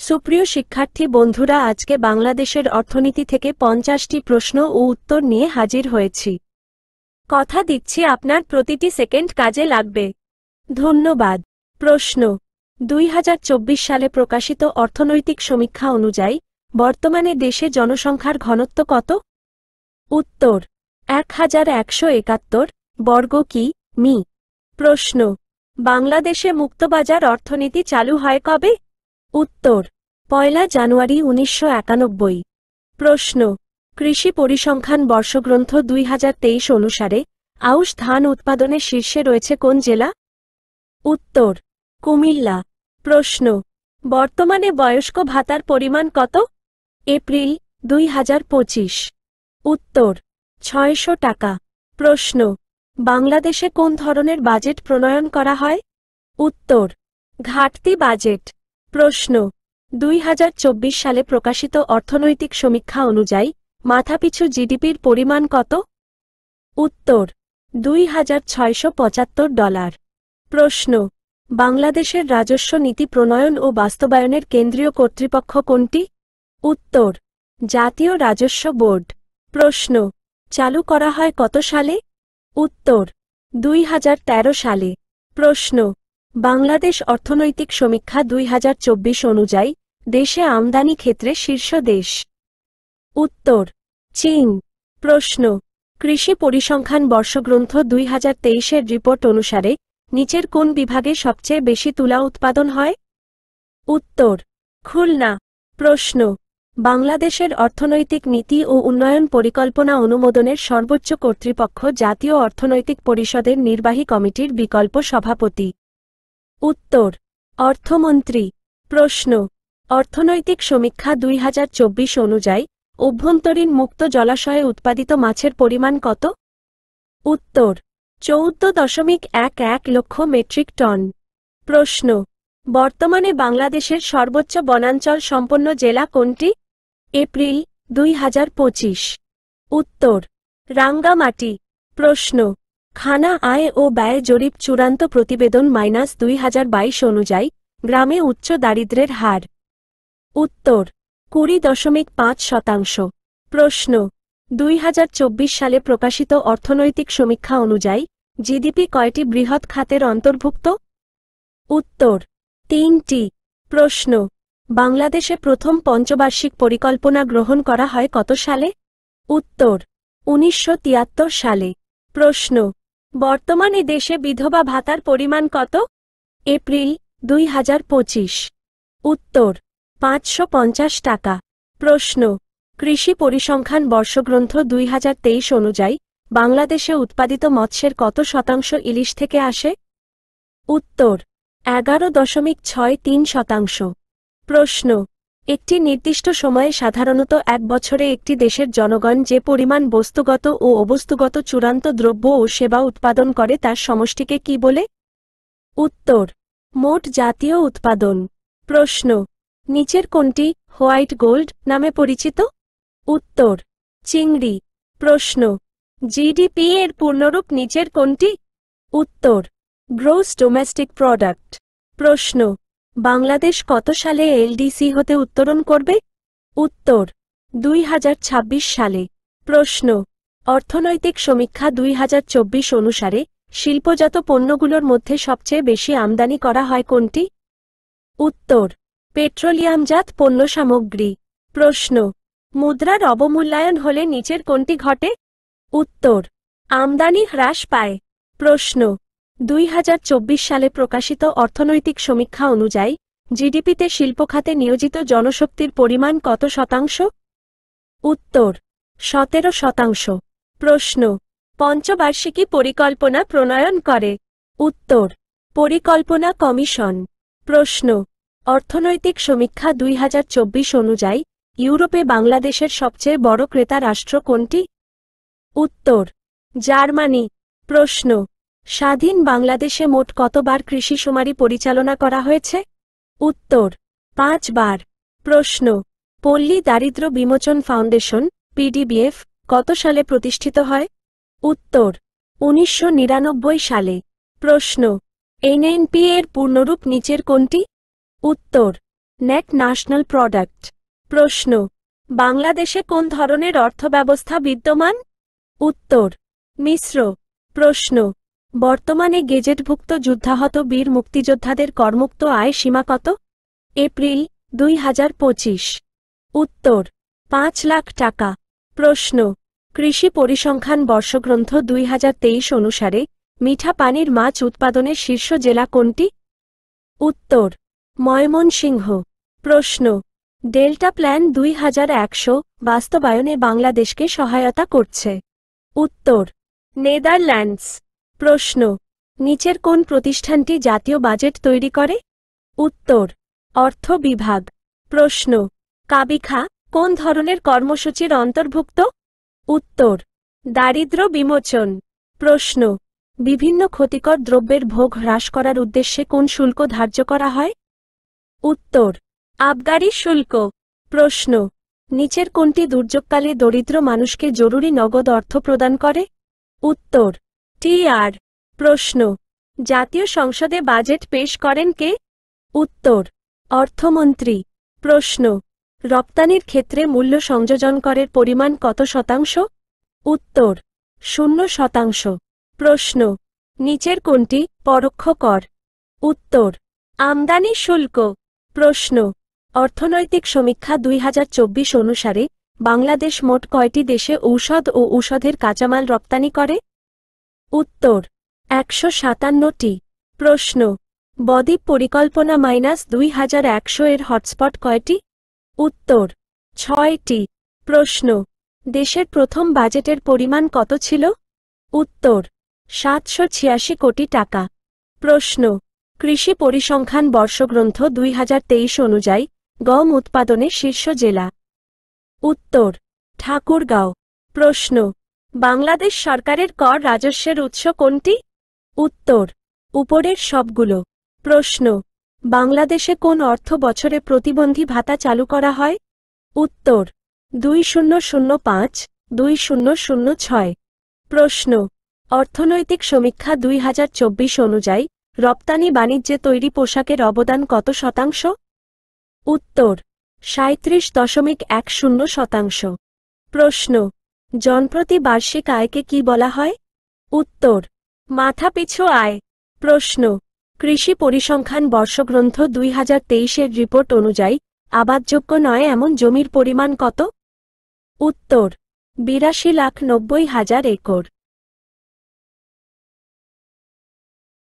সুপ্রিয় শিক্ষার্থী বন্ধুরা, আজকে বাংলাদেশের অর্থনীতি থেকে 50টি প্রশ্ন ও উত্তর নিয়ে হাজির হয়েছি। কথা দিচ্ছি আপনার প্রতিটি সেকেন্ড কাজে লাগবে। ধন্যবাদ। প্রশ্ন: 2024 সালে প্রকাশিত অর্থনৈতিক সমীক্ষা অনুযায়ী বর্তমানে দেশে জনসংখ্যার ঘনত্ব কত? উত্তর: 1171 বর্গ কি.মি। প্রশ্ন: বাংলাদেশে মুক্তবাজার অর্থনীতি চালু হয় কবে? উত্তর: 1 জানুয়ারি 1991। প্রশ্ন: কৃষি পরিসংখ্যান বর্ষগ্রন্থ 2023 অনুসারে আউশ ধান উৎপাদনে শীর্ষে রয়েছে কোন জেলা? উত্তর: কুমিল্লা। প্রশ্ন: বর্তমানে বয়স্ক ভাতার পরিমাণ কত? এপ্রিল 2025। উত্তর: 600 টাকা। প্রশ্ন: বাংলাদেশে কোন ধরনের বাজেট প্রণয়ন করা হয়? উত্তর: ঘাটতি বাজেট। প্রশ্ন: 2024 সালে প্রকাশিত অর্থনৈতিক সমীক্ষা অনুযায়ী মাথাপিছু জিডিপির পরিমাণ কত? উত্তর: $2,675। প্রশ্ন: বাংলাদেশের রাজস্ব নীতি প্রণয়ন ও বাস্তবায়নের কেন্দ্রীয় কর্তৃপক্ষ কোনটি? উত্তর: জাতীয় রাজস্ব বোর্ড। প্রশ্ন: চালু করা হয় কত সালে? উত্তর: 2013 সালে। প্রশ্ন: বাংলাদেশ অর্থনৈতিক সমীক্ষা 2024 অনুযায়ী দেশে আমদানি ক্ষেত্রে শীর্ষ দেশ? উত্তর: চীন। প্রশ্ন: কৃষি পরিসংখ্যান বর্ষগ্রন্থ 2023-এর রিপোর্ট অনুসারে নিচের কোন বিভাগে সবচেয়ে বেশি তুলা উৎপাদন হয়? উত্তর: খুলনা। প্রশ্ন: বাংলাদেশের অর্থনৈতিক নীতি ও উন্নয়ন পরিকল্পনা অনুমোদনের সর্বোচ্চ কর্তৃপক্ষ জাতীয় অর্থনৈতিক পরিষদের নির্বাহী কমিটির বিকল্প সভাপতি? উত্তর: অর্থমন্ত্রী। প্রশ্ন: অর্থনৈতিক সমীক্ষা 2024 অনুযায়ী অভ্যন্তরীণ মুক্ত জলাশয়ে উৎপাদিত মাছের পরিমাণ কত? উত্তর: 14.11 লক্ষ মেট্রিক টন। প্রশ্ন: বর্তমানে বাংলাদেশের সর্বোচ্চ বনাঞ্চল সম্পন্ন জেলা কোনটি? এপ্রিল 2025। উত্তর: রাঙ্গামাটি। প্রশ্ন: খানা আয় ও ব্যয় জরিপ চূড়ান্ত প্রতিবেদন -2022 অনুযায়ী গ্রামে উচ্চ দারিদ্র্যের হার? উত্তর: 20.5%। প্রশ্ন: 2024 সালে প্রকাশিত অর্থনৈতিক সমীক্ষা অনুযায়ী জিডিপি কয়টি বৃহৎ খাতের অন্তর্ভুক্ত? উত্তর: 3টি। প্রশ্ন: বাংলাদেশে প্রথম পঞ্চবার্ষিক পরিকল্পনা গ্রহণ করা হয় কত সালে? উত্তর: 1973 সালে। প্রশ্ন: বর্তমানে দেশে বিধবা ভাতার পরিমাণ কত? এপ্রিল 2025। উত্তর: 550 টাকা। প্রশ্ন: কৃষি পরিসংখ্যান বর্ষগ্রন্থ 2023 অনুযায়ী বাংলাদেশে উৎপাদিত মৎস্যের কত শতাংশ ইলিশ থেকে আসে? উত্তর: 11.63%। প্রশ্ন: একটি নির্দিষ্ট সময়ে সাধারণত এক বছরে একটি দেশের জনগণ যে পরিমাণ বস্তুগত ও অবস্তুগত চূড়ান্ত দ্রব্য ও সেবা উৎপাদন করে তার সমষ্টিকে কি বলে? উত্তর: মোট জাতীয় উৎপাদন। প্রশ্ন: নিচের কোনটি হোয়াইট গোল্ড নামে পরিচিত? উত্তর: চিংড়ি। প্রশ্ন: জিডিপি এর পূর্ণরূপ নিচের কোনটি? উত্তর: গ্রোস ডোমেস্টিক প্রোডাক্ট। প্রশ্ন: বাংলাদেশ কত সালে এলডিসি হতে উত্তরণ করবে? উত্তর: 2026 সালে। প্রশ্ন: অর্থনৈতিক সমীক্ষা 2024 অনুসারে শিল্পজাত পণ্যগুলোর মধ্যে সবচেয়ে বেশি আমদানি করা হয় কোনটি? উত্তর: পেট্রোলিয়ামজাত পণ্য সামগ্রী। প্রশ্ন: মুদ্রার অবমূল্যায়ন হলে নিচের কোনটি ঘটে? উত্তর: আমদানি হ্রাস পায়। প্রশ্ন: 2024 সালে প্রকাশিত অর্থনৈতিক সমীক্ষা অনুযায়ী জিডিপিতে শিল্পখাতে নিয়োজিত জনশক্তির পরিমাণ কত শতাংশ? উত্তর: 17%। প্রশ্ন: পঞ্চবার্ষিকী পরিকল্পনা প্রণয়ন করে? উত্তর: পরিকল্পনা কমিশন। প্রশ্ন: অর্থনৈতিক সমীক্ষা 2024 অনুযায়ী ইউরোপে বাংলাদেশের সবচেয়ে বড় ক্রেতা রাষ্ট্র কোনটি? উত্তর: জার্মানি। প্রশ্ন: স্বাধীন বাংলাদেশে মোট কতবার কৃষি শুমারি পরিচালনা করা হয়েছে? উত্তর: 5 বার। প্রশ্ন: পল্লী দারিদ্র্য বিমোচন ফাউন্ডেশন পিডিবিএফ কত সালে প্রতিষ্ঠিত হয়? উত্তর: 1999 সালে। প্রশ্ন: এনএনপি এর পূর্ণরূপ নিচের কোনটি? উত্তর: নেট ন্যাশনাল প্রোডাক্ট। প্রশ্ন, বাংলাদেশে কোন ধরনের অর্থব্যবস্থা বিদ্যমান? উত্তর, মিশ্র। প্রশ্ন, বর্তমানে গেজেটভুক্ত যুদ্ধাহত বীর মুক্তিযোদ্ধাদের করমুক্ত আয় সীমা কত? এপ্রিল 2025। উত্তর, 5 লাখ টাকা। প্রশ্ন, কৃষি পরিসংখ্যান বর্ষগ্রন্থ 2023 অনুসারে মিঠা পানির মাছ উৎপাদনের শীর্ষ জেলা কোনটি? উত্তর, ময়মনসিংহ। প্রশ্ন, ডেল্টা প্ল্যান 2100 বাস্তবায়নে বাংলাদেশকে সহায়তা করছে? উত্তর, নেদারল্যান্ডস। প্রশ্ন, নিচের কোন প্রতিষ্ঠানটি জাতীয় বাজেট তৈরি করে? উত্তর, অর্থ বিভাগ। প্রশ্ন, কাবিখা কোন ধরনের কর্মসূচির অন্তর্ভুক্ত? উত্তর, দারিদ্র্য বিমোচন। প্রশ্ন, বিভিন্ন ক্ষতিকর দ্রব্যের ভোগ হ্রাস করার উদ্দেশ্যে কোন শুল্ক ধার্য করা হয়? উত্তর, আবগারি শুল্ক। প্রশ্ন, নিচের কোনটি দুর্যোগকালে দরিদ্র মানুষকে জরুরি নগদ অর্থ প্রদান করে? উত্তর, টিআর। প্রশ্ন, জাতীয় সংসদে বাজেট পেশ করেন কে? উত্তর, অর্থমন্ত্রী। প্রশ্ন, রপ্তানির ক্ষেত্রে মূল্য সংযোজন করের পরিমাণ কত শতাংশ? উত্তর, 0%। প্রশ্ন, নিচের কোনটি পরোক্ষ কর? উত্তর, আমদানি শুল্ক। প্রশ্ন, অর্থনৈতিক সমীক্ষা 2024 অনুসারে বাংলাদেশ মোট কয়টি দেশে ঔষধ ও ঔষধের কাঁচামাল রপ্তানি করে? উত্তর, 157টি। প্রশ্ন, বদ্বীপ পরিকল্পনা -2100 এর হটস্পট কয়টি? উত্তর, 6টি। প্রশ্ন, দেশের প্রথম বাজেটের পরিমাণ কত ছিল? উত্তর, 786 কোটি টাকা। প্রশ্ন, কৃষি পরিসংখ্যান বর্ষগ্রন্থ 2023 অনুযায়ী গম উৎপাদনে শীর্ষ জেলা? উত্তর, ঠাকুরগাঁও। প্রশ্ন, বাংলাদেশ সরকারের কর রাজস্বের উৎস কোনটি? উত্তর, উপরের সবগুলো। প্রশ্ন, বাংলাদেশে কোন অর্থ বছরে প্রতিবন্ধী ভাতা চালু করা হয়? উত্তর, 2005-2006। প্রশ্ন, অর্থনৈতিক সমীক্ষা 2024 অনুযায়ী রপ্তানি বাণিজ্যে তৈরি পোশাকের অবদান কত শতাংশ? উত্তর, 37.10%। প্রশ্ন, জনপ্রতি বার্ষিক আয়কে কি বলা হয়? উত্তর, মাথাপিছু আয়। প্রশ্ন, কৃষি পরিসংখ্যান বর্ষগ্রন্থ 2023 এর রিপোর্ট অনুযায়ী আবাদযোগ্য নয় এমন জমির পরিমাণ কত? উত্তর, 82,90,000 একর।